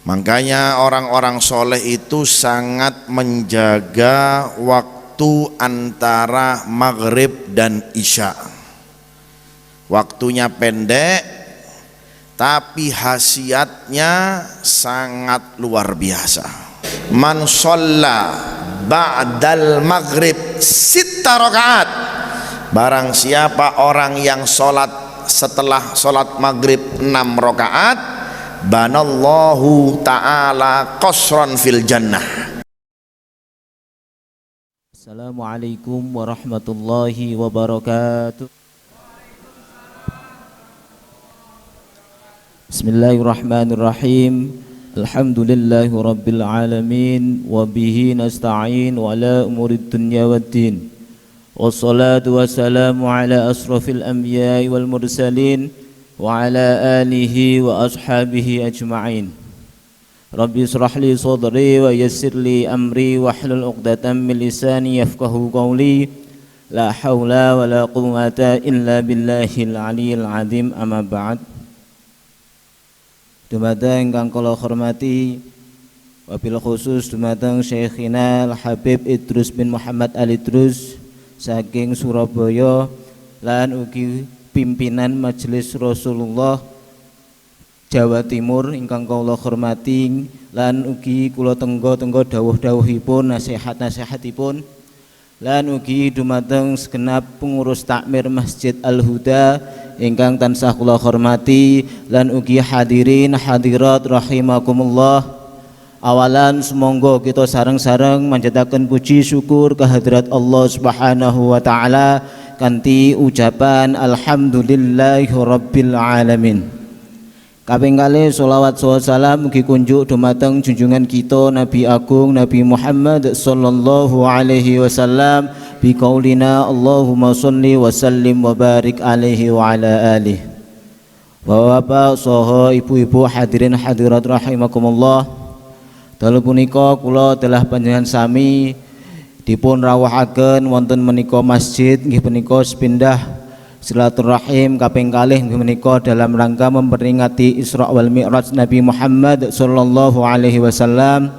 Makanya orang-orang soleh itu sangat menjaga waktu antara maghrib dan isya. Waktunya pendek, tapi khasiatnya sangat luar biasa. Man shalla ba'dal maghrib sitta rakaat. Barang siapa orang yang sholat setelah sholat maghrib 6 rakaat, banallahu ta'ala qasran fil jannah. Assalamualaikum warahmatullahi wabarakatuh. Bismillahirrahmanirrahim. Alhamdulillahi rabbil alamin. Wabihi nasta'in wa ala umurid dunya waddin. Wassalatu wassalamu ala asrafil anbiya'i wal mursalin wa ala alihi wa ashabihi ajma'in. Rabbi israh li sadri wa yassir li amri wahlul 'uqdatam min lisani yafqahu qawli. La haula wa la quwwata illa billahil aliyyil azim. Amma ba'd. Dumateng ingkang kula hormati, wabil khusus dumateng Syekhina Al-Habib Idrus bin Muhammad Al-Idrus saking Surabaya lan ugi pimpinan Majelis Rasulullah Jawa Timur ingkang kula hormati lan ugi kula tenggo-tenggo dawuh-dawuhipun, nasihat-nasihatipun lan ugi dumateng segenap pengurus takmir Masjid Al-Huda ingkang tansah kula hormati lan ugi hadirin hadirat rahimakumullah. Awalan semonggo kita sareng-sareng manjataken puji syukur kehadirat Allah Subhanahu wa taala kanthi ucapan alhamdulillahi rabbil alamin. Kaping kalih sholawat salam mugi kunjuk dumateng junjungan kita Nabi Agung Nabi Muhammad sallallahu alaihi wasallam bi qaulina Allahumma sholli wa sallim wa barik alaihi wa ala alihi. Bapak saha ibu-ibu hadirin hadirat rahimakumullah, dalu punika kula telah panjenengan sami dipun rawuhaken wonten menika masjid nggih punika sepindah silaturahim kaping kalih menika dalam rangka memperingati Isra wal Mi'raj Nabi Muhammad sallallahu alaihi wasallam.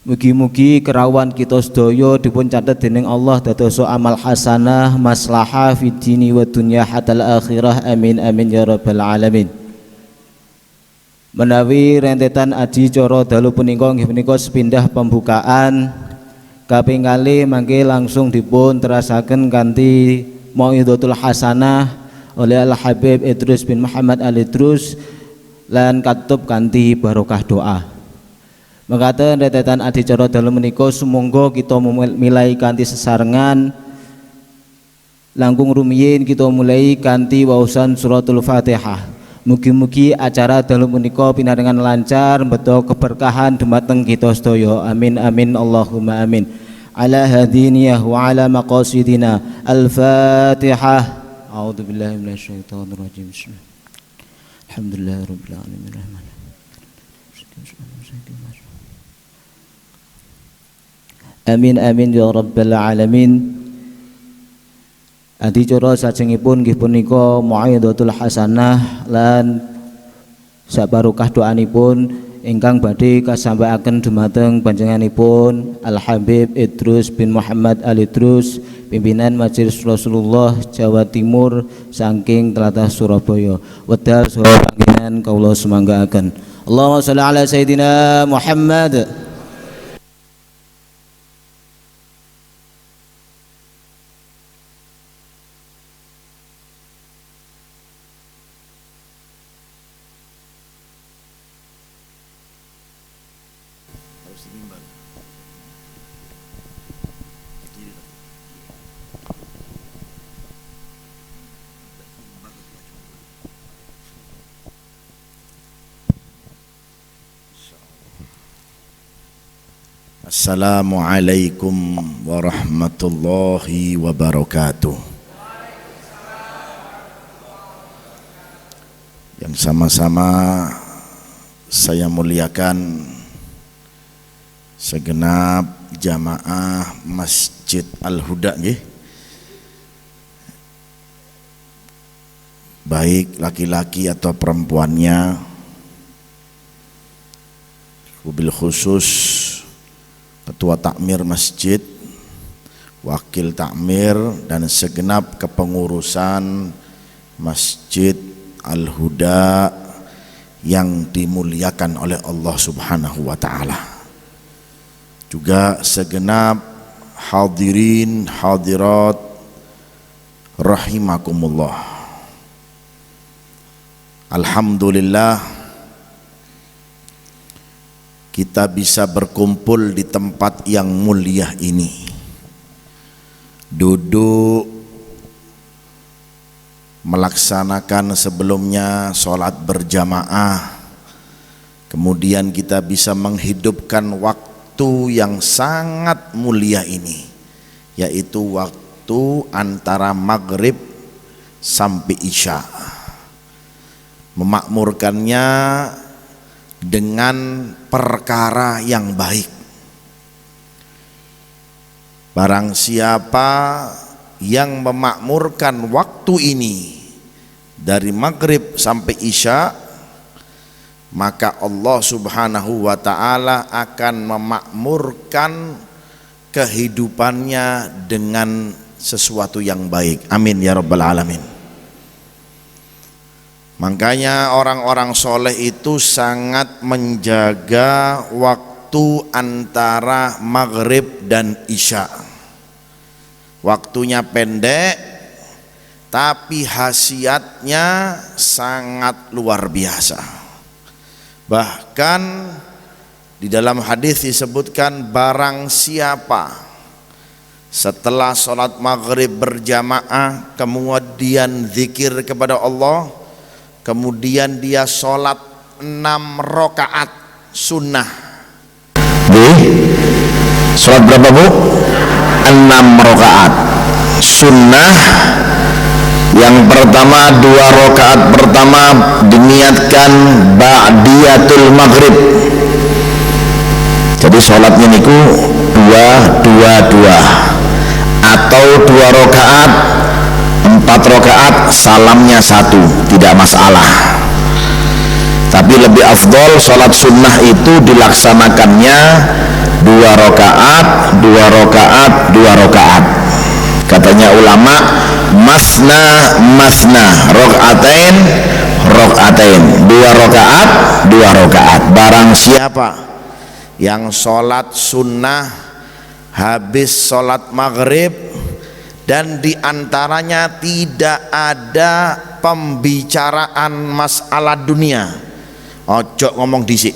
Mugi-mugi kerawan kita sedaya dipun catet dening Allah dados amal hasanah maslahah fid dini wa dunya hatal akhirah. Amin amin ya rabbal alamin. Menawi rentetan adicara dalu punika nggih punika sepindah pembukaan kaping kalih mangke langsung dipun terasaken kanthi Mau'izatul Hasanah oleh Al-Habib Idrus bin Muhammad Al-Idrus lan katup kanthi barokah doa. Mekaten rentetan adicara dalu menika sumangga kita milai kanthi sesarengan langkung rumiyin kita mulai kanthi waosan suratul Fatihah. Mugi-mugi acara dalu menika pinaringan lancar mbeta keberkahan dumateng kita sedaya. Amin amin Allahumma amin. Ala hadiniyah wa ala maqasidina. Al-Fatihah. A'udzu billahi minasyaitonir rajim. Alhamdulillahirabbil alamin. Amin amin ya rabbal alamin. Adicara sajengipun nggih punika Mau'izatul Hasanah lan sabarokah doanipun ingkang badhe kasampaiaken dumateng panjenenganipun Al Habib Idrus bin Muhammad Al Idrus pimpinan Majelis Rasulullah Jawa Timur saking tlatah Surabaya. Wedal saha panggenan kawula semanggaaken. Allahumma shalli ala sayidina Muhammad. Assalamualaikum warahmatullahi wabarakatuh. Yang sama-sama saya muliakan segenap jamaah Masjid Al-Huda nggih. Baik laki-laki atau perempuannya, wabil khusus Ketua Takmir Masjid, Wakil Takmir, dan segenap kepengurusan Masjid Al-Huda yang dimuliakan oleh Allah Subhanahu wa Ta'ala. Juga segenap hadirin hadirat rahimakumullah. Alhamdulillah kita bisa berkumpul di tempat yang mulia ini, duduk melaksanakan sebelumnya sholat berjamaah, kemudian kita bisa menghidupkan waktu yang sangat mulia ini, yaitu waktu antara maghrib sampai isya, memakmurkannya dengan perkara yang baik. Barang siapa yang memakmurkan waktu ini dari maghrib sampai isya, maka Allah Subhanahu wa Ta'ala akan memakmurkan kehidupannya dengan sesuatu yang baik. Amin ya rabbal alamin. Makanya orang-orang soleh itu sangat menjaga waktu antara maghrib dan isya. Waktunya pendek, tapi khasiatnya sangat luar biasa. Bahkan di dalam hadis disebutkan, barang siapa setelah sholat maghrib berjamaah kemudian zikir kepada Allah, kemudian dia sholat 6 rakaat sunnah. Sholat berapa bu? 6 rakaat sunnah. Yang pertama 2 rakaat pertama diniatkan ba'diyatul maghrib. Jadi sholatnya niku 2 atau 2 rakaat 4 rakaat salamnya 1, tidak masalah. Tapi lebih afdol sholat sunnah itu dilaksanakannya 2 rakaat 2 rakaat 2 rakaat. Katanya ulama, masna masna, rokaatain rokaatain, 2 rakaat 2 rakaat. Barang siapa yang sholat sunnah habis sholat maghrib dan diantaranya tidak ada pembicaraan masalah dunia, ojo ngomong disik,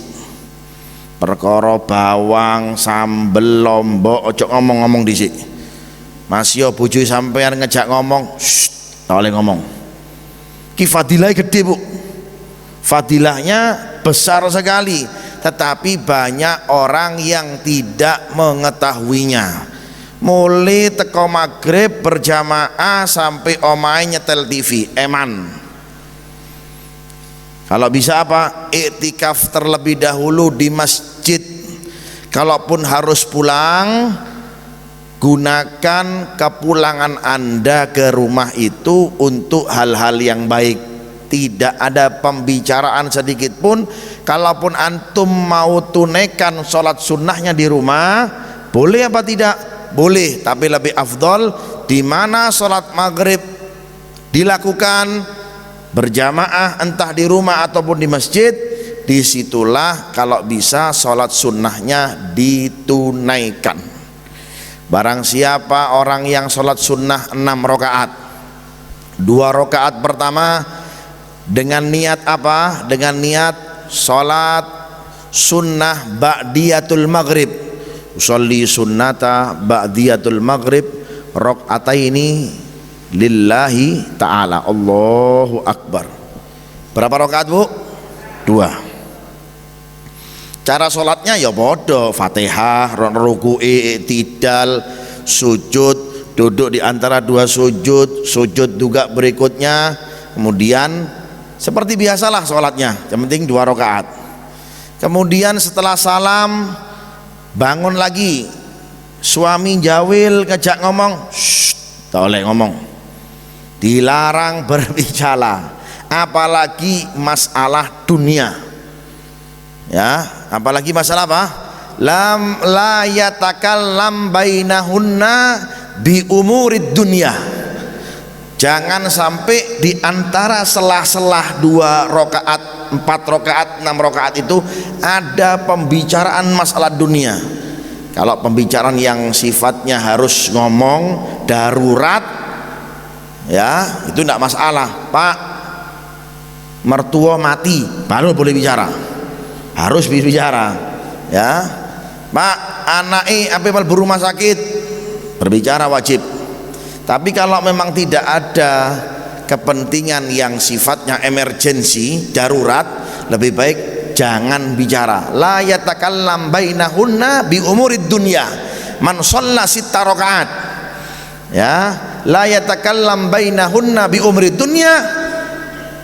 perkara bawang sambel lombok, ojo ngomong disik. Masih bojo sampean ngejak ngomong, tak boleh ngomong. Ki fadilahnya gede bu, fadilahnya besar sekali, tetapi banyak orang yang tidak mengetahuinya. Mulai teko maghrib berjamaah sampai omahe nyetel TV, eman. Kalau bisa apa? Iktikaf terlebih dahulu di masjid. Kalaupun harus pulang, gunakan kepulangan Anda ke rumah itu untuk hal-hal yang baik. Tidak ada pembicaraan sedikit pun. Kalaupun antum mau tunaikan sholat sunnahnya di rumah, boleh apa tidak? Boleh, tapi lebih afdol di mana sholat maghrib dilakukan berjamaah, entah di rumah ataupun di masjid, disitulah kalau bisa sholat sunnahnya ditunaikan. Barang siapa orang yang sholat sunnah 6 rakaat, 2 rakaat pertama dengan niat apa? Dengan niat sholat sunnah ba'diyatul maghrib, usolli sunnata ba'diyatul maghrib rakaataini lillahi ta'ala, Allahu akbar. Berapa rakaat bu? 2. Cara sholatnya ya bodoh, fatihah, ruku'i, i'tidal, sujud, duduk di antara 2 sujud, sujud juga berikutnya, kemudian seperti biasalah sholatnya, yang penting 2 rakaat. Kemudian setelah salam bangun lagi, suami jawil ngejak ngomong, tak boleh ngomong, dilarang berbicara, apalagi masalah dunia. Ya, apalagi masalah apa? La yatakallam bainahunna bi umurid dunya. Jangan sampai di antara selah-selah 2 rakaat, 4 rakaat, 6 rakaat itu ada pembicaraan masalah dunia. Kalau pembicaraan yang sifatnya harus ngomong darurat, ya itu tidak masalah. Pak, mertua mati, baru boleh bicara, harus bicara. Ya, Pak, anaknya apa berumah sakit, berbicara wajib. Tapi kalau memang tidak ada kepentingan yang sifatnya emergensi, darurat, lebih baik jangan bicara. La yatakallam bainahunna bi umurid dunya. Man shalla 6 rakaat. Ya, la yatakallam bainahunna bi umurid dunya,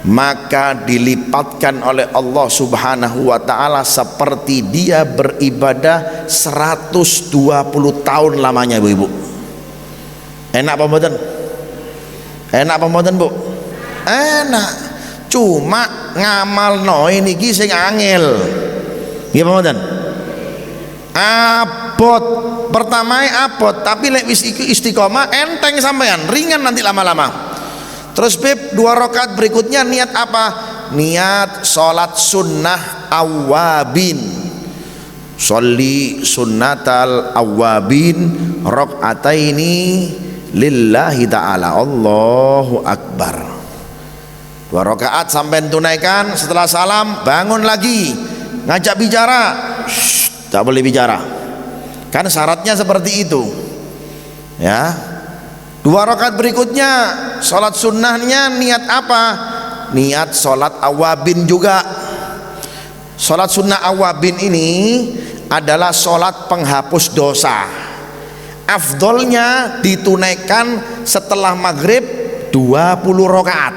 maka dilipatkan oleh Allah Subhanahu wa taala seperti dia beribadah 120 tahun lamanya, Ibu-ibu. Enak apa mboten? Enak apa mboten, Bu? Enak. Cuma ngamalno niki sing angel. Nggih apa mboten? Abot. Pertama abot, tapi lek wis istiqomah enteng sampean, ringan nanti lama-lama. Terus Beb, 2 rakaat berikutnya niat apa? Niat sholat sunnah awabin. Sholli sunnatal awabin rakaataini lillahi ta'ala. Allahu akbar. 2 rakaat sampai tunaikan, setelah salam bangun lagi, ngajak bicara. Tak boleh bicara, kan syaratnya seperti itu. Ya, 2 rakaat berikutnya sholat sunnahnya niat apa? Niat sholat awabin juga. Sholat sunnah awabin ini adalah sholat penghapus dosa. Afdolnya ditunaikan setelah maghrib 20 rakaat.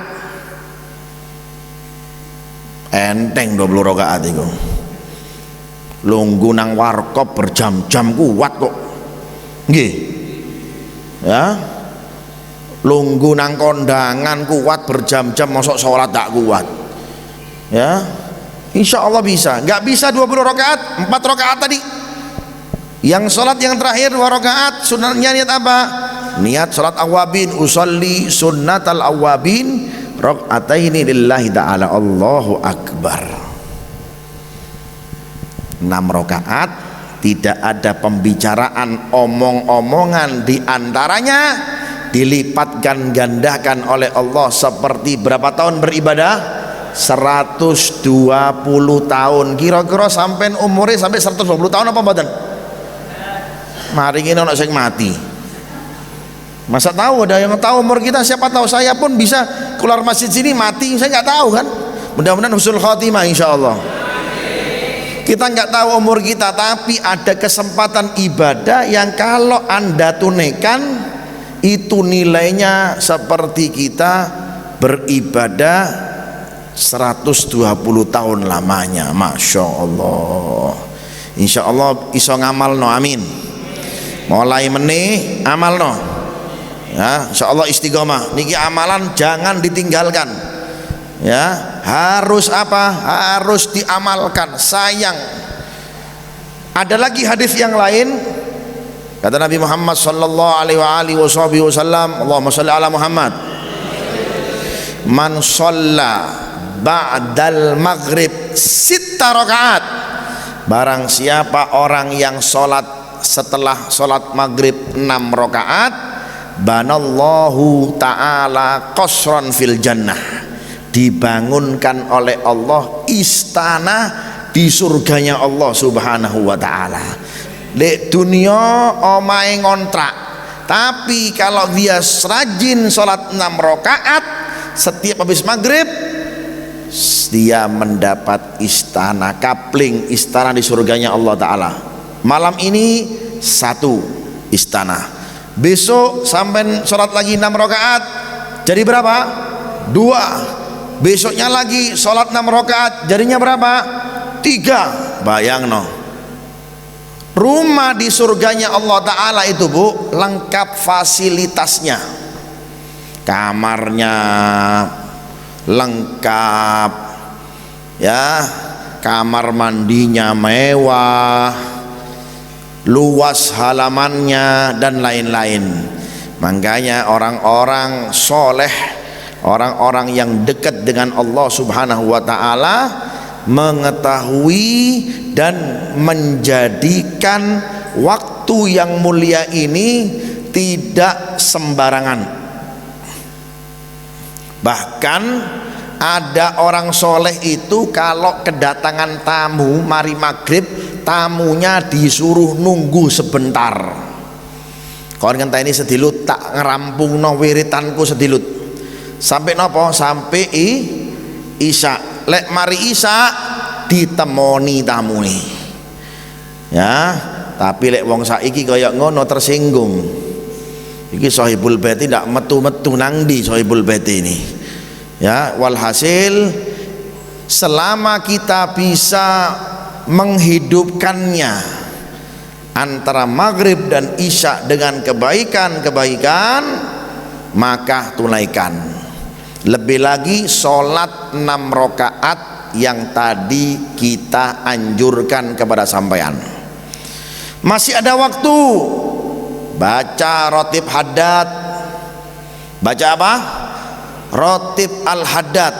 Enteng 20 rakaat itu. Lunggu nang warkop berjam-jam kuat kok. Nggih. Ya. Lunggu nang kondangan kuat berjam-jam, mosok sholat tak kuat. Ya. Insya Allah bisa. Nggak bisa 20 rakaat, 4 rakaat tadi. Yang sholat yang terakhir 2 rakaat, sunnahnya niat apa? Niat sholat awabin. Usolli sunnatal awabin rakaataini lillahi ta'ala. Allahu akbar. 6 rakaat, tidak ada pembicaraan, omong-omongan, di antaranya dilipatkan gandakan oleh Allah seperti berapa tahun beribadah? 120 tahun. Kira-kira sampai umurnya sampai 120 tahun apa mboten? Mari ini ono sing mati. Masa tahu, ada yang tahu umur kita? Siapa tahu saya pun bisa keluar masjid sini mati, saya nggak tahu kan. Mudah-mudahan husnul khotimah insyaallah. Kita nggak tahu umur kita, tapi ada kesempatan ibadah yang kalau Anda tunaikan itu nilainya seperti kita beribadah 120 tahun lamanya. Masya Allah. Insya Allah iso ngamal no, amin. Mulai meneh amal no. Ya, insya Allah istiqomah. Niki amalan jangan ditinggalkan. Ya, harus apa? Harus diamalkan. Sayang. Ada lagi hadis yang lain. Kata Nabi Muhammad sallallahu alaihi wasallam, Allahumma shalli ala Muhammad. Man shalla ba'dal maghrib 6 rakaat. Barang siapa orang yang sholat setelah sholat maghrib 6 rakaat, banallahu ta'ala qasran fil jannah, dibangunkan oleh Allah istana di surganya Allah Subhanahu wa ta'ala. Di dunia omahe ngontrak, tapi kalau dia rajin sholat 6 rakaat setiap habis maghrib, dia mendapat istana, kapling istana di surganya Allah Ta'ala. Malam ini 1 istana, besok sampai sholat lagi 6 rakaat jadi berapa? 2. Besoknya lagi sholat 6 rakaat jadinya berapa? 3. Bayang no, rumah di surganya Allah Ta'ala itu Bu, lengkap fasilitasnya, kamarnya lengkap, ya, kamar mandinya mewah, luas halamannya dan lain-lain. Makanya orang-orang soleh, orang-orang yang dekat dengan Allah Subhanahu wa ta'ala mengetahui dan menjadikan waktu yang mulia ini tidak sembarangan. Bahkan ada orang soleh itu kalau kedatangan tamu mari maghrib, tamunya disuruh nunggu sebentar. Kawan ngenteni ini sedilut tak ngerampung no wiritanku sedilut sampai nopo sampai isya. Lek mari isya ditemoni tamu nih ya, tapi lek wong saiki kaya ngono tersinggung. Iki sahibul bait tidak metu-metu nang di sahibul bait ini ya. Walhasil selama kita bisa menghidupkannya antara maghrib dan isya dengan kebaikan-kebaikan, maka tunaikan. Lebih lagi sholat 6 rakaat yang tadi kita anjurkan kepada sampean. Masih ada waktu, baca rotib haddad. Baca apa? Rotib al-haddad.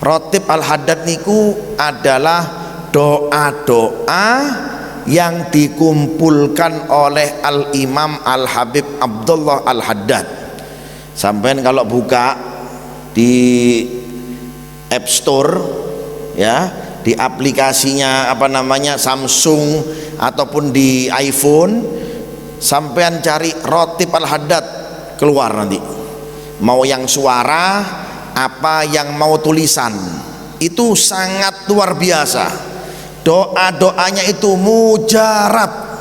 Rotib al-haddad niku adalah doa-doa yang dikumpulkan oleh Al-Imam Al-Habib Abdullah Al-Haddad. Sampai kalau buka di App Store ya, di aplikasinya apa namanya Samsung ataupun di iPhone, sampean cari Rotib Al-Haddad, keluar nanti. Mau yang suara apa yang mau tulisan, itu sangat luar biasa. Doa-doanya itu mujarab.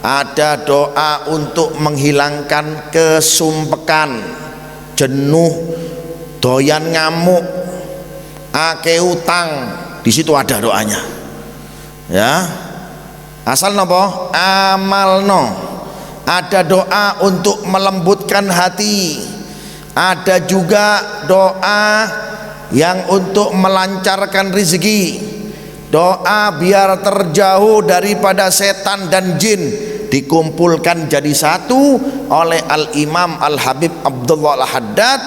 Ada doa untuk menghilangkan kesumpekan, jenuh, doyan ngamuk, ake utang, di situ ada doanya. Ya, asal nopo amal no. Ada doa untuk melembutkan hati. Ada juga doa yang untuk melancarkan rezeki. Doa biar terjauh daripada setan dan jin, dikumpulkan jadi satu oleh Al-Imam Al-Habib Abdullah Al-Haddad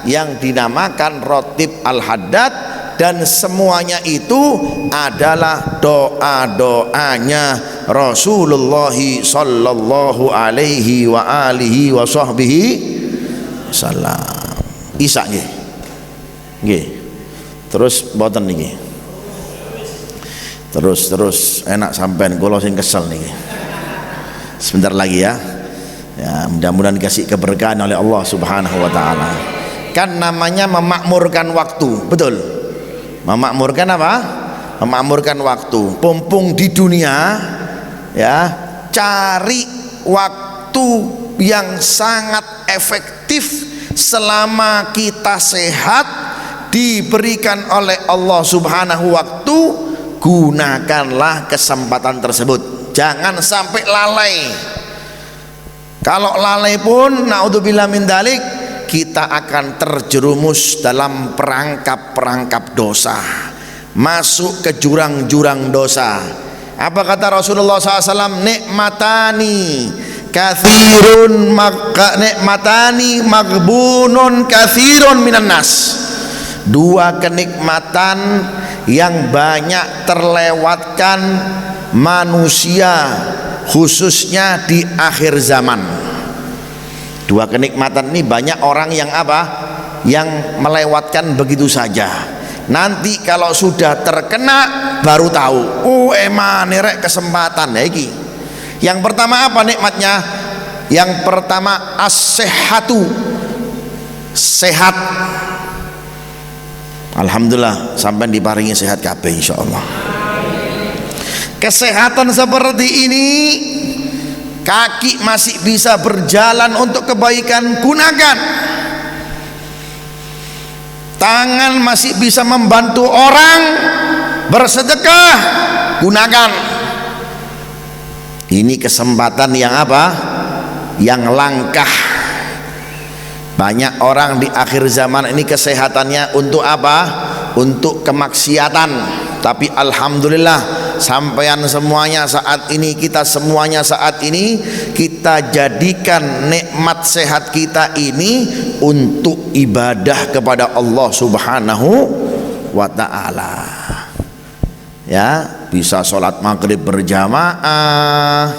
yang dinamakan Rotib Al-Haddad. Dan semuanya itu adalah doa-doanya Rasulullah sallallahu alaihi wa alihi wa sahbihi salam. Isa nggih. Nggih. Terus mboten niki. Terus enak sampean, kula sing kesel niki. Sebentar lagi ya. Ya, mudah-mudahan dikasih keberkahan oleh Allah Subhanahu wa taala. Kan namanya memakmurkan waktu, betul? Memakmurkan apa? Memakmurkan waktu. Pumpung di dunia ya, cari waktu yang sangat efektif selama kita sehat diberikan oleh Allah Subhanahu waktu, gunakanlah kesempatan tersebut. Jangan sampai lalai. Kalau lalai pun naudzubillah min dzalik, kita akan terjerumus dalam perangkap-perangkap dosa, masuk ke jurang-jurang dosa. Apa kata Rasulullah SAW? Nikmatani kathirun nikmatani maghbunun kathirun minan nas. Dua kenikmatan yang banyak terlewatkan manusia, khususnya di akhir zaman. Dua kenikmatan ini banyak orang yang apa? Yang melewatkan begitu saja. Nanti kalau sudah terkena baru tahu. Emane rek kesempatan ya iki. Yang pertama apa nikmatnya? Yang pertama as-sehatu, sehat. Alhamdulillah sampai diparingi sehat kabeh insyaallah. Kesehatan seperti ini, kaki masih bisa berjalan untuk kebaikan, gunakan. Tangan masih bisa membantu orang bersedekah, gunakan. Ini kesempatan yang apa? Yang langkah. Banyak orang di akhir zaman ini kesehatannya untuk apa? untuk kemaksiatan. Tapi alhamdulillah sampean semuanya saat ini, kita semuanya saat ini, kita jadikan nikmat sehat kita ini untuk ibadah kepada Allah Subhanahu wa ta'ala. Ya, bisa sholat maghrib berjamaah,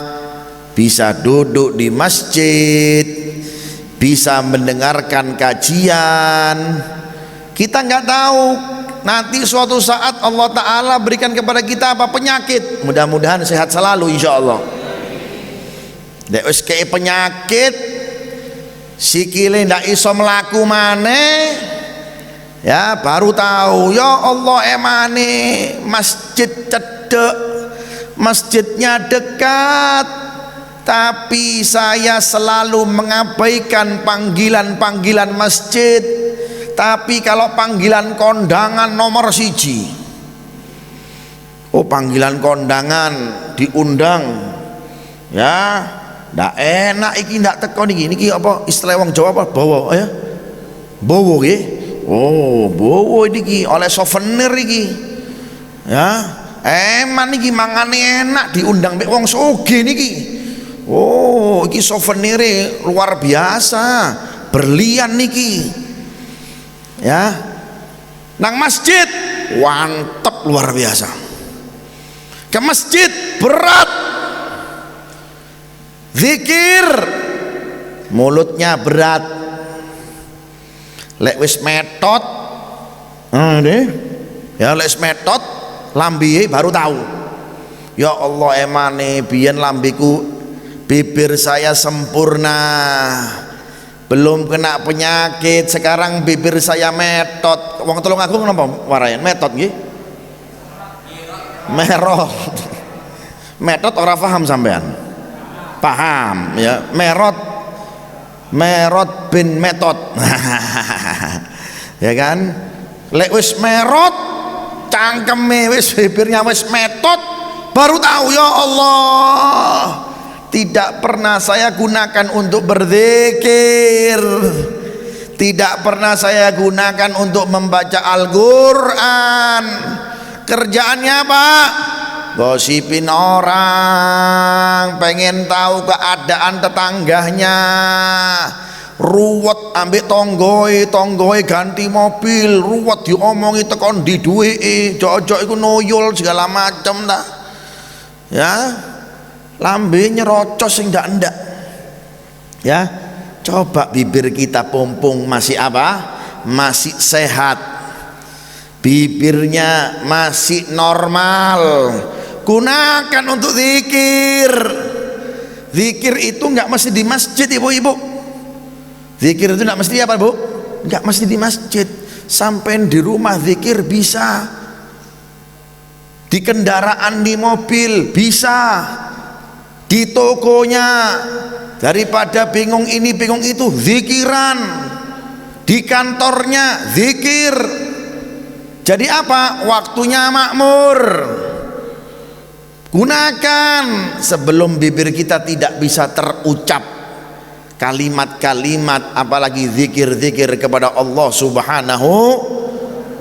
bisa duduk di masjid, bisa mendengarkan kajian. Kita nggak tahu nanti suatu saat Allah Ta'ala berikan kepada kita apa penyakit. Mudah-mudahan sehat selalu insya Allah. Dek wis kei penyakit, sikile ndak iso melaku maneh, ya baru tahu ya Allah emane masjid cedek, masjidnya dekat, tapi saya selalu mengabaikan panggilan-panggilan masjid. Tapi kalau panggilan kondangan nomor siji, oh panggilan kondangan diundang, ya ndak enak iki, ndak teko niki apa istilah wong Jawa apa bawa ya, bawa nggih. Oh bawa niki oleh souvenir iki, ya eman niki mangane enak diundang mek wong sugih niki. Oh iki souvenire luar biasa, berlian niki. Ya, nang masjid wantep luar biasa. Ke masjid berat, zikir mulutnya berat. Lek wis metot, deh, ya lek wis metot, lambihe baru tahu. Ya Allah emane biyen lambiku, bibir saya sempurna, belum kena penyakit, sekarang bibir saya metot. Wong tolong aku kenapa warayan metot nggih? Merot. Metot ora paham sampean? Paham ya, merot bin metot. Ya kan? Lek wis merot cangkeme wis bibirnya wis metot, baru tahu ya Allah. Tidak pernah saya gunakan untuk berzikir, tidak pernah saya gunakan untuk membaca Al-Quran. Kerjaannya apa? Gosipin orang, pengen tahu keadaan tetangganya, ruwet ambek tonggoe ganti mobil, ruwet diomongi tekon di duweke, jok-jok iku noyol segala macam dah. Ya, lambe nyerocos sing ndak-ndak. Ya, coba bibir kita pompong masih apa? Masih sehat, bibirnya masih normal, gunakan untuk zikir. Zikir itu nggak mesti di masjid, ibu-ibu. Zikir itu nggak mesti apa, bu? Nggak mesti di masjid. Sampai di rumah zikir bisa, di kendaraan, di mobil bisa, di tokonya. Daripada bingung ini bingung itu, zikiran. Di kantornya zikir. Jadi apa? Waktunya makmur. Gunakan sebelum bibir kita tidak bisa terucap kalimat-kalimat, apalagi zikir-zikir kepada Allah Subhanahu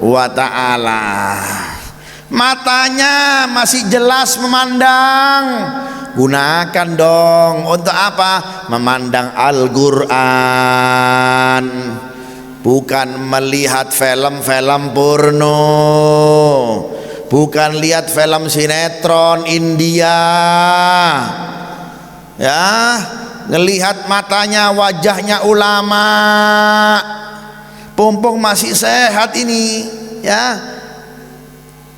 wa ta'ala. Matanya masih jelas memandang, gunakan dong untuk apa? Memandang Al-Quran, bukan melihat film-film porno, bukan lihat film sinetron India. Ya, ngelihat matanya, wajahnya ulama. Pompong masih sehat ini, ya.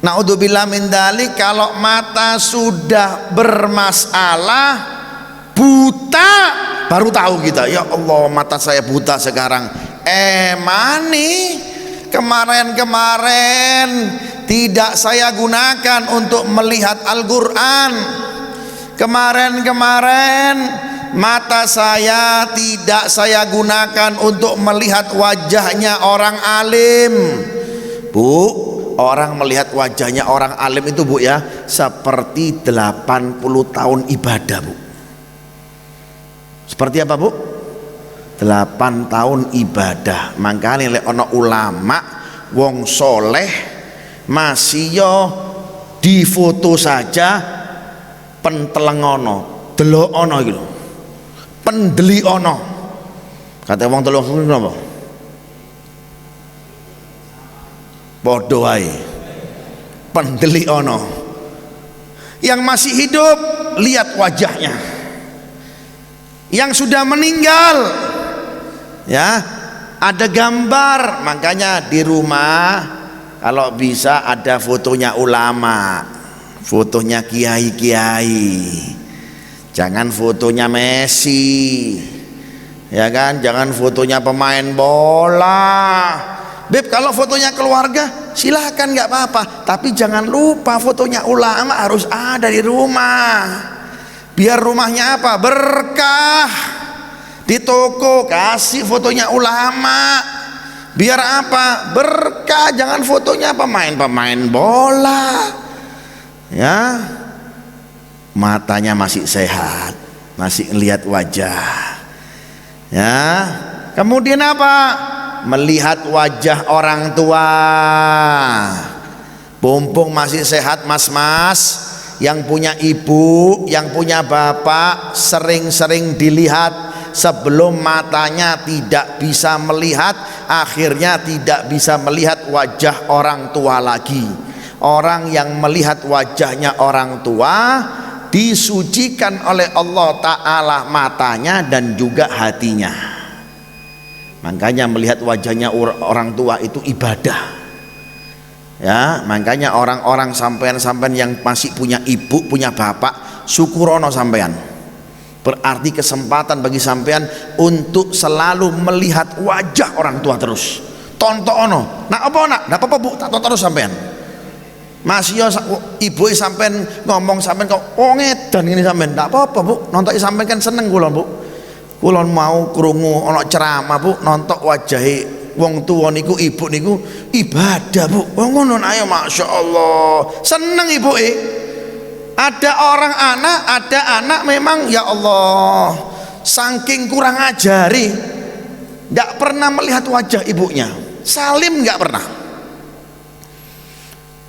Naudzubillah min dzalik, kalau mata sudah bermasalah, buta, baru tahu kita, ya Allah mata saya buta sekarang. Mani kemarin-kemarin tidak saya gunakan untuk melihat Al-Quran. Kemarin-kemarin mata saya tidak saya gunakan untuk melihat wajahnya orang alim. Bu, orang melihat wajahnya orang alim itu, bu, ya seperti 80 tahun ibadah, bu. Seperti apa, bu? 8 tahun ibadah. Makanya lek ana ulama wong soleh masih yo difoto saja pentelengono deloono gitu, pendeliono, kata wong telung napa padha wae, pendeliono. Yang masih hidup lihat wajahnya, yang sudah meninggal ya ada gambar. Makanya di rumah kalau bisa ada fotonya ulama, fotonya kiai-kiai, jangan fotonya Messi ya kan, jangan fotonya pemain bola. Beb, kalau fotonya keluarga silahkan nggak apa-apa, tapi jangan lupa fotonya ulama harus ada di rumah, biar rumahnya apa, berkah. Di toko kasih fotonya ulama, biar apa, berkah. Jangan fotonya pemain bola ya. Matanya masih sehat, masih ngelihat wajah ya. Kemudian apa, melihat wajah orang tua. Mumpung masih sehat mas-mas yang punya ibu, yang punya bapak, sering-sering dilihat sebelum matanya tidak bisa melihat, akhirnya tidak bisa melihat wajah orang tua lagi. Orang yang melihat wajahnya orang tua disucikan oleh Allah Ta'ala matanya dan juga hatinya. Makanya melihat wajahnya orang tua itu ibadah ya. Makanya orang-orang sampean-sampean yang masih punya ibu, punya bapak, syukurono sampean. Berarti kesempatan bagi sampean untuk selalu melihat wajah orang tua terus. Tontono, nak apa nak? Nak apa bu? Tak tonton terus sampean. Masih yo ibu sampean ngomong sampean kok ngedan ini sampean. Tak apa-apa bu, nonton sampean kan seneng kula bu. Kula mau krungu ana ceramah bu, nontok wajahe wong tuwa niku, ibu niku ibadah bu. Oh ngono ayo, masya Allah, seneng ibuke. Ada orang ada anak memang ya Allah saking kurang ajari, nggak pernah melihat wajah ibunya. Salim nggak pernah,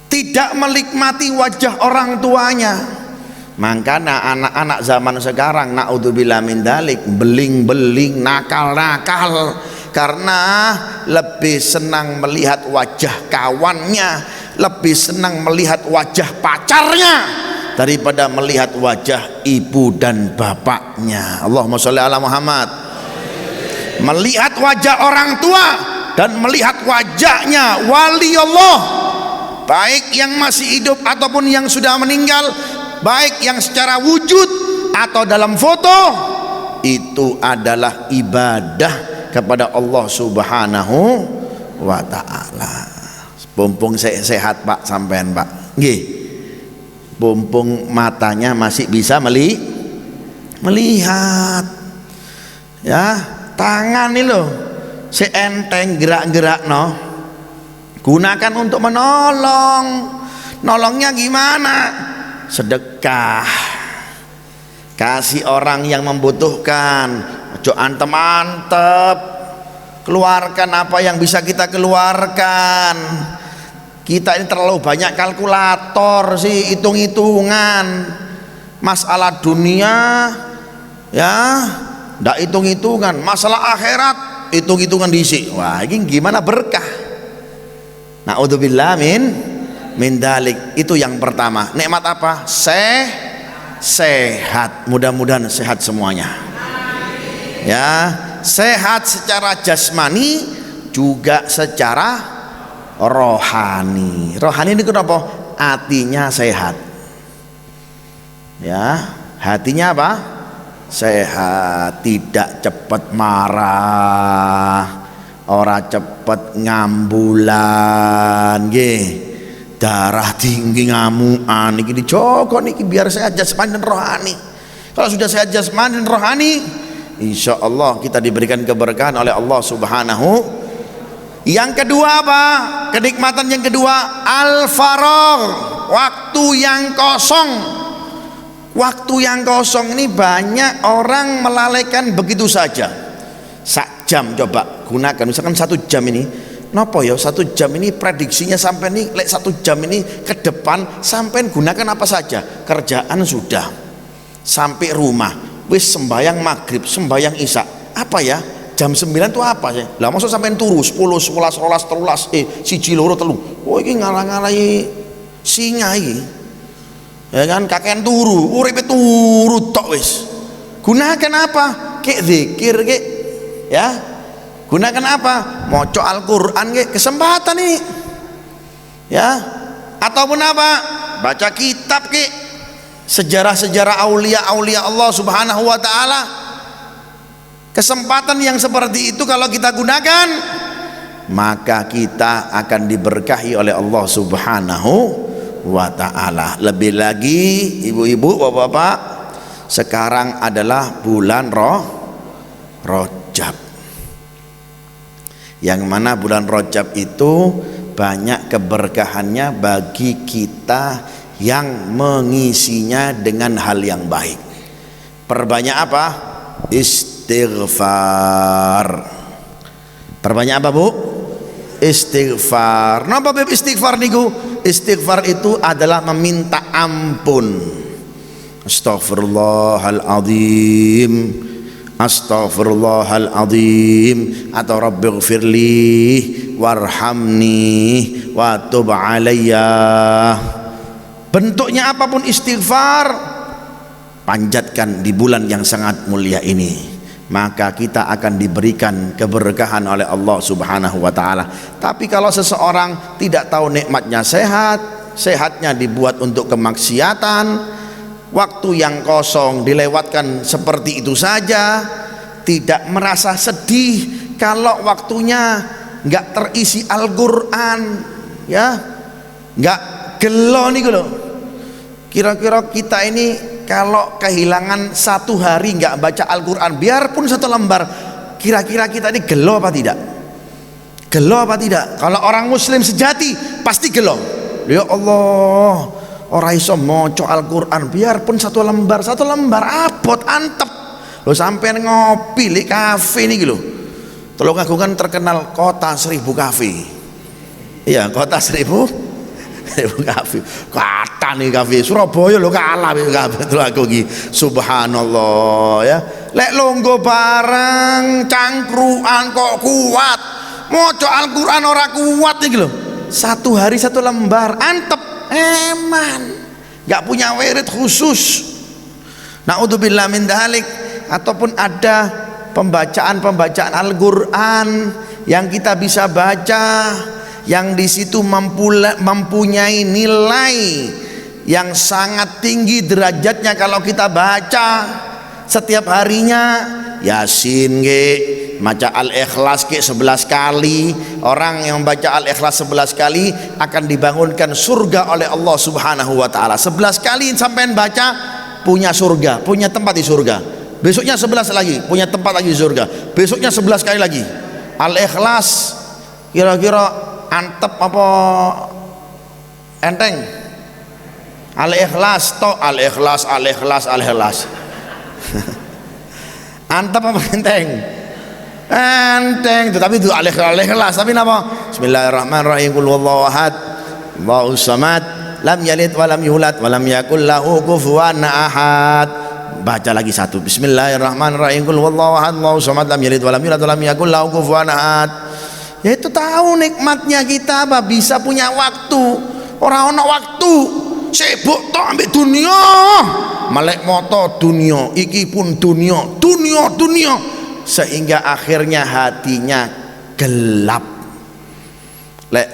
tidak menikmati wajah orang tuanya. Makanya anak-anak zaman sekarang naudzubillah min dalik, beling-beling, nakal-nakal, karena lebih senang melihat wajah kawannya, lebih senang melihat wajah pacarnya daripada melihat wajah ibu dan bapaknya. Allahumma sholli ala Muhammad. Melihat wajah orang tua dan melihat wajahnya wali Allah, baik yang masih hidup ataupun yang sudah meninggal, baik yang secara wujud atau dalam foto, itu adalah ibadah kepada Allah Subhanahu wa ta'ala. Mumpung sehat pak sampean pak, nggih, mumpung matanya masih bisa melihat ya. Tangan ini loh seenteng gerak-gerak no, gunakan untuk menolong. Nolongnya gimana? Sedekah, kasih orang yang membutuhkan. Ojo antem-antep, keluarkan apa yang bisa kita keluarkan. Kita ini terlalu banyak kalkulator sih, hitung-hitungan masalah dunia ya, ndak hitung-hitungan, masalah akhirat hitung-hitungan diisi. Wah ini gimana berkah. Naudzubillah min dalik. Itu yang pertama. Nikmat apa? Sehat. Mudah-mudahan sehat semuanya ya, sehat secara jasmani juga secara rohani. Rohani ini kenapa? Hatinya sehat ya. Hatinya apa? Sehat, tidak cepat marah, ora cepat ngambulan nggih, darah tinggi, ngamukan. Niki dijogo niki biar sehat jasmani dan rohani. Kalau sudah sehat jasmani dan rohani, insya Allah kita diberikan keberkahan oleh Allah Subhanahu. Yang kedua apa? Kenikmatan yang kedua, al-faragh, waktu yang kosong. Waktu yang kosong ini banyak orang melalaikan begitu saja. Sak jam coba gunakan, misalkan 1 jam ini nopo ya 1 jam ini prediksinya sampai nih lek 1 jam ini ke depan sampai gunakan apa saja. Kerjaan sudah, sampai rumah wis sembayang maghrib, sembayang isya, apa ya jam 9 itu apa ya lah, maksud sampai turu 10, 11, 12, 13 siji loro telu, oh ini ngalah-ngalahi singa iki ya kan, kakean turu uripe turu tok wis. Gunakan apa? Kek zikir kek ya, gunakan apa? Maca Al-Qur'an kek, kesempatan nih ya, ataupun apa? Baca kitab kek, sejarah-sejarah aulia-aulia Allah Subhanahu wa taala. Kesempatan yang seperti itu kalau kita gunakan, maka kita akan diberkahi oleh Allah Subhanahu wa taala. Lebih lagi ibu-ibu, bapak-bapak, sekarang adalah bulan Rajab, yang mana bulan Rajab itu banyak keberkahannya bagi kita yang mengisinya dengan hal yang baik. Perbanyak apa? Istighfar. Perbanyak apa, Bu? Istighfar. Napa beb istighfar niku? Istighfar itu adalah meminta ampun. Astaghfirullahaladzim, astaghfirullahaladzim, atau rabbighfirli warhamni wa tub alayya. Bentuknya apapun istighfar, panjatkan di bulan yang sangat mulia ini, maka kita akan diberikan keberkahan oleh Allah Subhanahu wa taala. Tapi kalau seseorang tidak tahu nikmatnya sehat, sehatnya dibuat untuk kemaksiatan, waktu yang kosong dilewatkan seperti itu saja, tidak merasa sedih kalau waktunya nggak terisi Al-Qur'an, ya, nggak gelo nih loh. Kira-kira kita ini kalau kehilangan 1 hari nggak baca Al-Qur'an, biarpun 1 lembar, kira-kira kita ini gelo apa tidak? Gelo apa tidak? Kalau orang muslim sejati pasti gelo. Ya Allah, orang iso maca Al-Qur'an biarpun 1 lembar, 1 lembar abot antep. Lo sampai ngopi di kafe nih gitu. Tulungagung kan terkenal kota 1000 kafe. Iya, kota 1000 kafe. Kata nih kafe Surabaya lo kalah kafe Tulungagung iki. Subhanallah ya. Lek longgo barang cangkruan kok kuat. Maca Al-Qur'an ora kuat iki lho. 1 hari 1 lembar antep eman. Enggak punya wirid khusus. Naudzubillah min dzalik. Ataupun ada pembacaan Al-Qur'an yang kita bisa baca, yang di situ mempunyai nilai yang sangat tinggi derajatnya kalau kita baca setiap harinya. Yasin ke, baca Al-Ikhlas ke 11 kali. Orang yang membaca Al-Ikhlas 11 kali akan dibangunkan surga oleh Allah Subhanahu wa taala. 11 kali sampean baca punya surga, punya tempat di surga. Besoknya 11 lagi, punya tempat lagi di surga. Besoknya 11 kali lagi. Al-Ikhlas kira-kira antep apa enteng? Al-Ikhlas toh, Al-Ikhlas antep apa enteng? Enteng itu, tapi itu Al-Ikhlas. Tapi apa? Bismillahirrahmanirrahim. Qul huwallahu ahad, Allahus samad, lam yalid wa lam yulad wa lam yakul lahu kufuwan ahad. Baca lagi 1. Bismillahirrahmanirrahim. Qul huwallahu ahad, Allahus samad, lam yalid wa lam yulad wa lam yakul lahu kufuwan ahad. Yaitu tahu nikmatnya kita apa, bisa punya waktu. Orang ono waktu sibuk tok ambek dunia, melek moto dunia, iki pun dunia, sehingga akhirnya hatinya gelap. Lek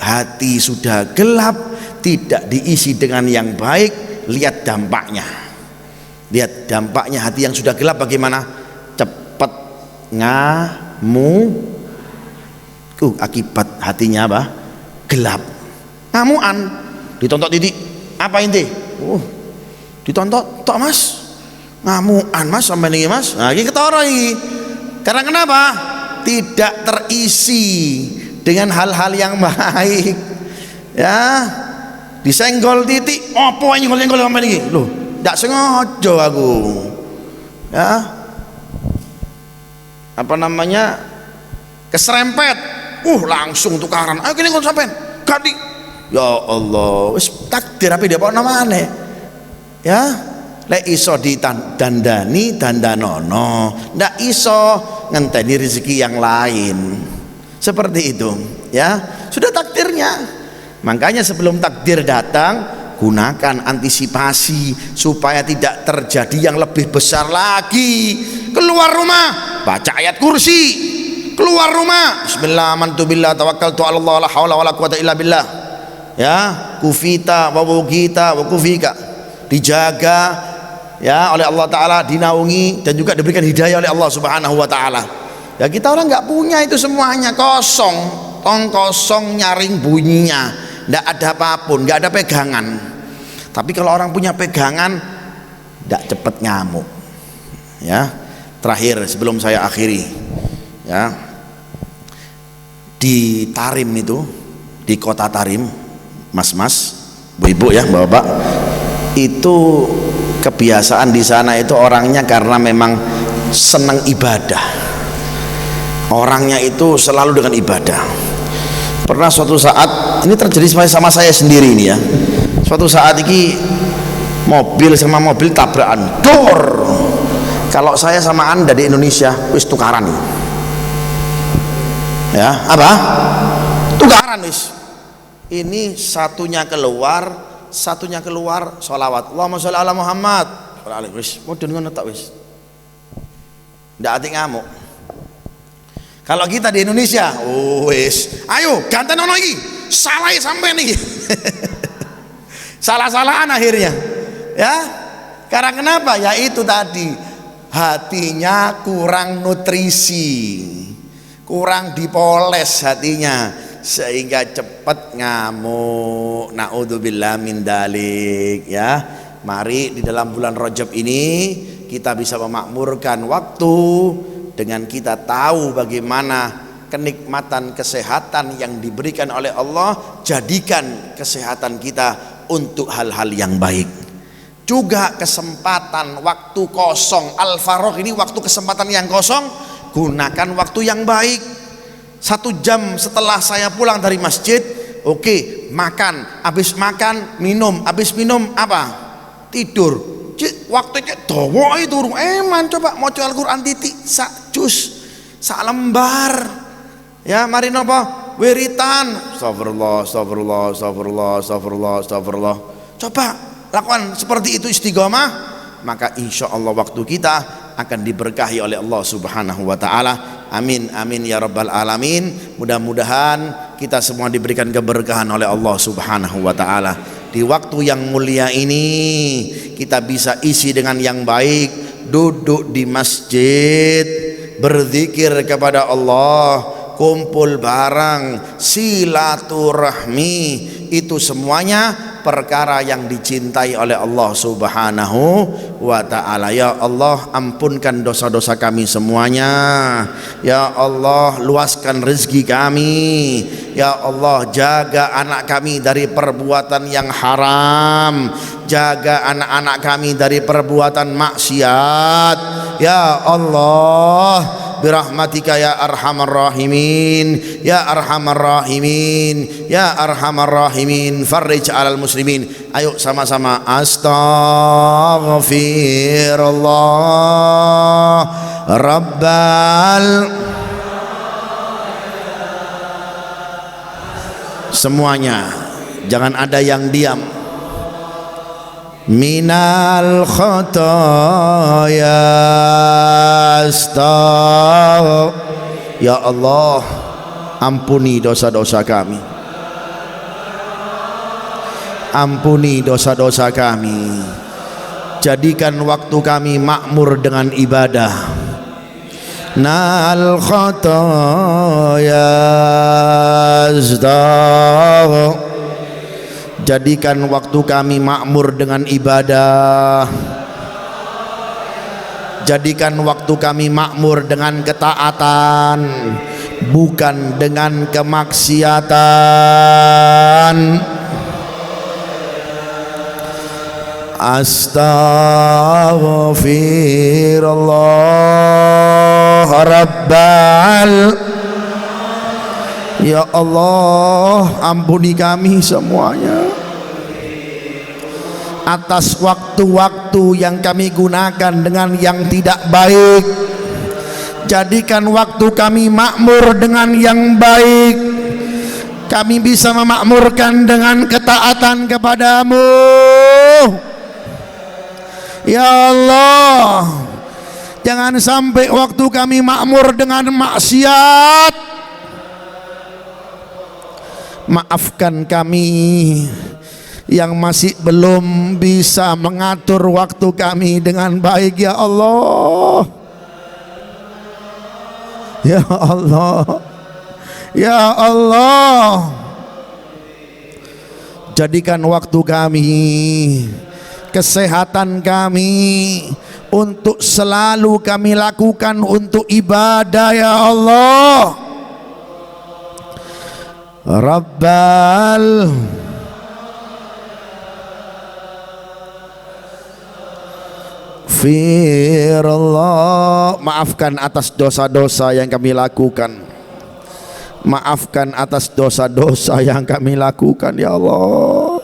hati sudah gelap, tidak diisi dengan yang baik, lihat dampaknya. Lihat dampaknya hati yang sudah gelap bagaimana? Cepat akibat hatinya apa? Gelap. Ngamuan, ditontok titik. Apa inti? Ditontok tok Mas. Ngamuan Mas sampai nih Mas. Nah, ini ketara iki. Karena kenapa? Tidak terisi dengan hal-hal yang baik. Ya. Disenggol titik. Apa nyenggol sampai niki? Loh, ndak sengaja aku. Ya. Apa namanya? Keserempet. langsung tukaran, ayo kene kon sampean ganti. Ya Allah, wis takdir apa dia pokoknya mana ya. Lek iso ditandani dandanono, ndak iso ngenteni rezeki yang lain, seperti itu ya, sudah takdirnya. Makanya sebelum takdir datang, gunakan antisipasi supaya tidak terjadi yang lebih besar lagi. Keluar rumah baca ayat kursi, keluar rumah bismillah amantu billah tawakkaltu ala Allah la haula wala quwata illa billah ya, kufita wa wugita wa kufika, dijaga ya oleh Allah Ta'ala, dinaungi dan juga diberikan hidayah oleh Allah Subhanahu Wa Ta'ala. Ya kita orang nggak punya itu semuanya, kosong, tong kosong, nyaring bunyinya, nggak ada apapun, nggak ada pegangan. Tapi kalau orang punya pegangan, nggak cepet ngamuk. Ya, terakhir sebelum saya akhiri, ya, di Tarim itu, di kota Tarim, mas-mas, bu-ibu ya, bapak-bapak, itu kebiasaan di sana itu orangnya karena memang senang ibadah, orangnya itu selalu dengan ibadah. Pernah suatu saat, ini terjadi sama saya sendiri ini ya, suatu saat ini mobil sama mobil tabrakan, dor. Kalau saya sama anda di Indonesia wis tukaran ya, apa tukaran wis, ini satunya keluar sholawat Allahumma sholli ala Muhammad wis mudun ngono tak wis, ndak ati ngamuk. Kalau kita di Indonesia wis ayo ganten ono iki salah sampean iki salah-salahan akhirnya ya, karena kenapa ya itu tadi, hatinya kurang nutrisi, kurang dipoles hatinya, sehingga cepat ngamuk. Naudzubillah min dalik ya. Mari di dalam bulan Rajab ini kita bisa memakmurkan waktu dengan kita tahu bagaimana kenikmatan kesehatan yang diberikan oleh Allah. Jadikan kesehatan kita untuk hal-hal yang baik. Juga kesempatan waktu kosong al-faragh ini, waktu kesempatan yang kosong, gunakan waktu yang baik. 1 jam setelah saya pulang dari masjid, oke, makan, habis makan minum, habis minum apa? Tidur. Cik, waktu cek dawa itu eman, coba maca Al-Qur'an titik sak juz, sak lembar. Ya, mari napa? Wiritan. Astagfirullah, astagfirullah, astagfirullah, astagfirullah, astagfirullah. Coba lakukan seperti itu istiqomah, maka insya Allah waktu kita akan diberkahi oleh Allah Subhanahu wa Ta'ala. Amin, amin ya rabbal alamin. Mudah-mudahan kita semua diberikan keberkahan oleh Allah Subhanahu wa Ta'ala. Di waktu yang mulia ini kita bisa isi dengan yang baik, duduk di masjid, berzikir kepada Allah, kumpul bareng, silaturahmi, itu semuanya perkara yang dicintai oleh Allah Subhanahu wa Ta'ala. Ya Allah, ampunkan dosa-dosa kami semuanya. Ya Allah, luaskan rezeki kami. Ya Allah, jaga anak kami dari perbuatan yang haram, jaga anak-anak kami dari perbuatan maksiat. Ya Allah, birahmatika ya arhamar rahimin, ya arhamar rahimin, ya arhamar rahimin, farrij alal muslimin. Ayo sama-sama astaghfirullah rabbal, semuanya jangan ada yang diam. Minal khotoya ya Allah, ampuni dosa-dosa kami, ampuni dosa-dosa kami, jadikan waktu kami makmur dengan ibadah. Nal khotoya jadikan waktu kami makmur dengan ibadah, jadikan waktu kami makmur dengan ketaatan, bukan dengan kemaksiatan. Astaghfirullah rabbal Ya Allah, ampuni kami semuanya atas waktu-waktu yang kami gunakan dengan yang tidak baik. Jadikan waktu kami makmur dengan yang baik. Kami bisa memakmurkan dengan ketaatan kepadamu. Ya Allah, jangan sampai waktu kami makmur dengan maksiat. Maafkan kami yang masih belum bisa mengatur waktu kami dengan baik, ya Allah. Ya Allah, ya Allah, jadikan waktu kami, kesehatan kami untuk selalu kami lakukan untuk ibadah, ya Allah. Rabbal Firallah, maafkan atas dosa-dosa yang kami lakukan. Maafkan atas dosa-dosa yang kami lakukan, ya Allah.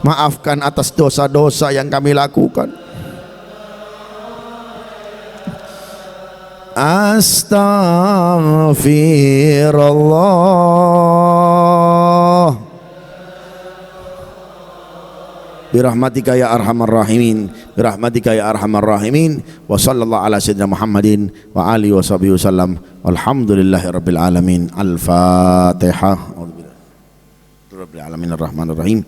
Maafkan atas dosa-dosa yang kami lakukan. Astaghfirullah. Birahmatika ya arhamar rahimin, birahmatika ya arhamar rahimin. Wa sallallahu ala sayyidina Muhammadin wa alihi washabihi wasallam. Walhamdulillahirabbil alamin. Al-Fatihah. Rabbil alamin arrahmanir rahim.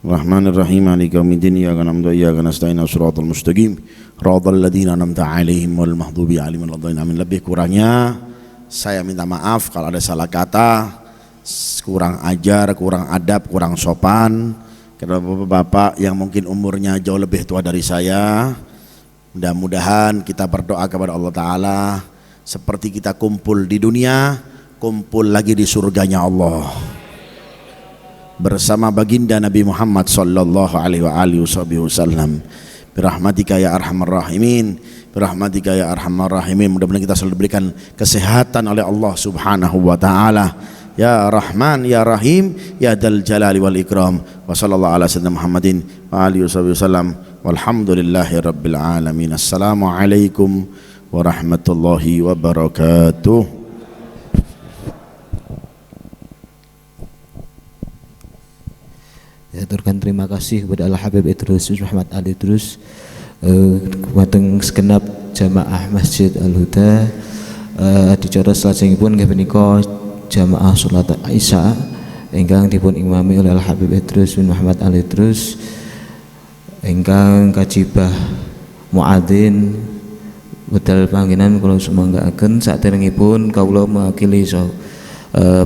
Rahmanir rahim maliki yaumiddin. Iyyaka na'budu wa iyyaka nasta'in. Shiratal mustaqim. Shiratal ladzina an'amta 'alaihim wal maghdubi 'alaihim waladdallin. Amin. Lebih kurangnya saya minta maaf kalau ada salah kata, kurang ajar, kurang adab, kurang sopan. Karena bapak-bapak yang mungkin umurnya jauh lebih tua dari saya, mudah-mudahan kita berdoa kepada Allah Ta'ala seperti kita kumpul di dunia, kumpul lagi di surganya Allah bersama baginda Nabi Muhammad sallallahu alaihi wasallam. Birahmatika ya arhamar rahimin, birahmatika ya arhamar rahimin. Mudah-mudahan kita selalu diberikan kesehatan oleh Allah Subhanahu wa Ta'ala. Ya Rahman, Ya Rahim, Ya Dzal Jalali wal Ikram. Wa sallallahu ala sayyidina Muhammadin wa alihi wasallam. Walhamdulillahi rabbil alamin. Assalamualaikum warahmatullahi wabarakatuh. Ya, aturkan terima kasih kepada Al Habib Idrus bin Muhammad Al Idrus, kemateng segenap jamaah Masjid Al Huda. Dicara salajengipun nggih menika jamaah salat Isya ingkang dipun imami oleh Al Habib Idrus bin Muhammad Al Idrus ingkang kajibah muadzin wedal panggenan kula sumanggaaken. Saderengipun kawula mewakili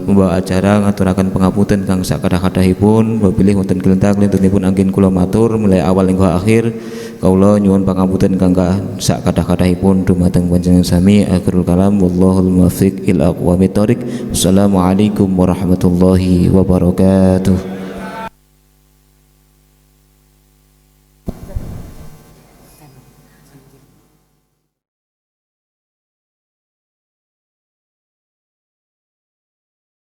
pembawa acara ngaturaken pangapunten kang sakadah-kadahipun wabilih wonten kelentak-kelentunipun anggen kula matur mulai awal hingga akhir. Kawula nyuwun pangapunten kang sakadah-kadahipun dumateng panjenengan sami. Akhirul kalam wallahul muwaffiq ila aqwamit thoriq. Wassalamualaikum warahmatullahi wabarakatuh.